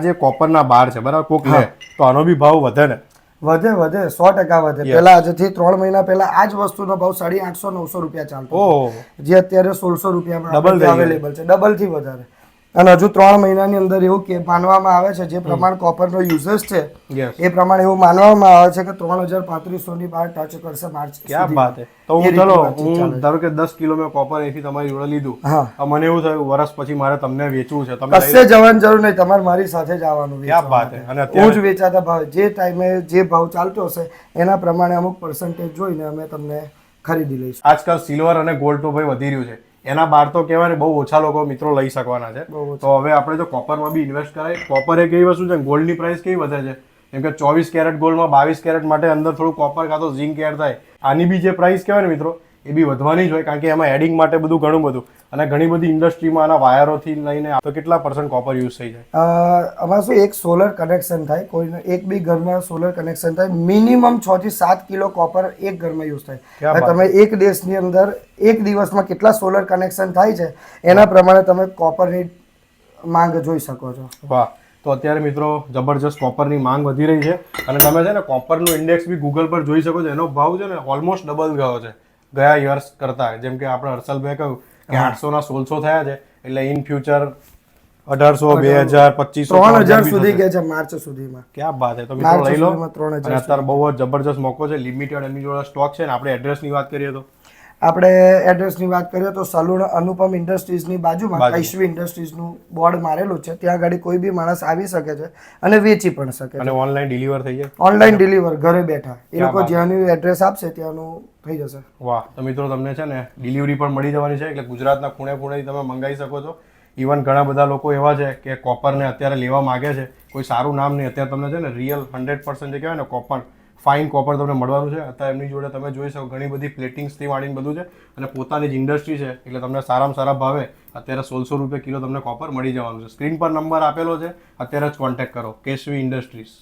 જે કોપરના બાર છે બરાબર, કોક લે તો આનો બી ભાવ વધે ને? વધે 100% વધે. પેલા આજથી 3 મહિના પહેલા આ જ વસ્તુનો ભાવ 850-900 રૂપિયા ચાલતો, જે અત્યારે 1600 રૂપિયામાં અવેલેબલ છે, ડબલ થી વધારે. અને હજુ 3 મહિનાની અંદર એવું કે માનવામાં આવે છે, જે પ્રમાણે કોપરનો યુઝેસ છે એ પ્રમાણે એવું માનવામાં આવે છે કે 3500 ની બહાર ટચ કરશે માર્ચ. ક્યાં વાત છે. તો હું ધારો કે 10 કિલો મેં કોપર અહીંથી તમારી જોડે લીધું, મને એવું થયું વર્ષ પછી મારે તમને વેચવું છે, તમે કશે જવાની જરૂર નહીં, તમારે મારી સાથે જ આવવાનું. ક્યાં વાત છે. અને હું જ વેચાતા ભાવ, જે ટાઈમે જે ભાવ ચાલતો હશે એના પ્રમાણે અમુક પર્સન્ટેજ જોઈને અમે તમને ખરીદી લઈશું. આજકાલ સિલ્વર અને ગોલ્ડ તો ભાઈ વધી રહ્યું છે, એના બાર તો કહેવાય ને બહુ ઓછા લોકો મિત્રો લઈ શકવાના છે. તો હવે આપણે જો કોપરમાં બી ઇન્વેસ્ટ કરાય, કોપર એક એવી વસ્તુ છે, ગોલ્ડની પ્રાઇસ કેવી વધે છે, કેમ કે 24 કેરેટ ગોલ્ડમાં 22 કેરેટ માટે અંદર થોડું કોપર કાં તો ઝિંક એડ થાય. આની બી જે પ્રાઇસ કહેવાય ને મિત્રો એ બી વધવાની જ હોય, કારણ કે એમાં એડિંગ માટે બધું ઘણું બધું, અને ઘણી બધી ઇન્ડસ્ટ્રીમાં આના વાયરોથી લઈને તો કેટલા % કોપર યુઝ થઈ જાય? આમાં શું, એક સોલર કનેક્શન થાય, કોઈને એક બી ઘરમાં સોલર કનેક્શન થાય, મિનિમમ 6 થી 7 કિલો કોપર એક ઘરમાં યુઝ થાય. તમે એક દેશની અંદર એક દિવસમાં કેટલા સોલર કનેક્શન થાય છે એના પ્રમાણે તમે કોપરની માંગ જોઈ શકો છો. વાહ. તો અત્યારે મિત્રો જબરજસ્ત કોપરની માંગ વધી રહી છે, અને તમે છે ને કોપરનું ઇન્ડેક્સ બી ગૂગલ પર જોઈ શકો છો. એનો ભાવ છે ને ઓલમોસ્ટ ડબલ ગયો છે ગયા યર્સ કરતાં. જેમ કે આપણે હર્ષલભાઈ કહ્યું કે 800 ના 1600 થયા છે, એટલે ઇન ફ્યુચર 1800, 2000, 2500, 3000 સુધી ગયા છે માર્ચ સુધીમાં. ક્યાં વાત છે. તો મિત્રો લઈ લો, અને અત્યારે બહુ જ જબરજસ્ત મોકો છે, લિમિટેડ એમની જોડે સ્ટોક છે. ને આપણે એડ્રેસની વાત કરીએ તો સલૂણ અનુપમ ઇન્ડસ્ટ્રીઝની બાજુમાં કૈશ્વી ઇન્ડસ્ટ્રીઝનું બોર્ડ મારેલું છે, ત્યાં આગળ કોઈ બી માણસ આવી શકે છે અને વેચી પણ શકે. અને ઓનલાઈન ડિલિવર થઈ જાય, ઓનલાઈન ડિલિવર ઘરે બેઠા એ લોકો જ્યાંનું એડ્રેસ આપશે ત્યાંનું થઈ જશે. વાહ. તો મિત્રો તમને છે ને ડિલિવરી પણ મળી જવાની છે, એટલે ગુજરાતના ખૂણે ખૂણેથી તમે મંગાવી શકો છો. ઇવન ઘણા બધા લોકો એવા છે કે કોપરને અત્યારે લેવા માગે છે, કોઈ સારું નામ નહીં, અત્યારે તમને છે ને રિયલ 100% જે કહેવાય ને કોપર, ફાઇન કોપર તમને મળવાનું છે. અત્યારે એમની જોડે તમે જોઈ શકો ઘણી બધી પ્લેટિંગ્સથી માંડીને બધું છે, અને પોતાની જ ઇન્ડસ્ટ્રી છે, એટલે તમને સારામાં સારા ભાવે અત્યારે 1600 રૂપિયા કિલો તમને કોપર મળી જવાનું છે. સ્ક્રીન પર નંબર આપેલો છે, અત્યારે જ કોન્ટેક્ટ કરો, કૈશ્વી ઇન્ડસ્ટ્રીઝ.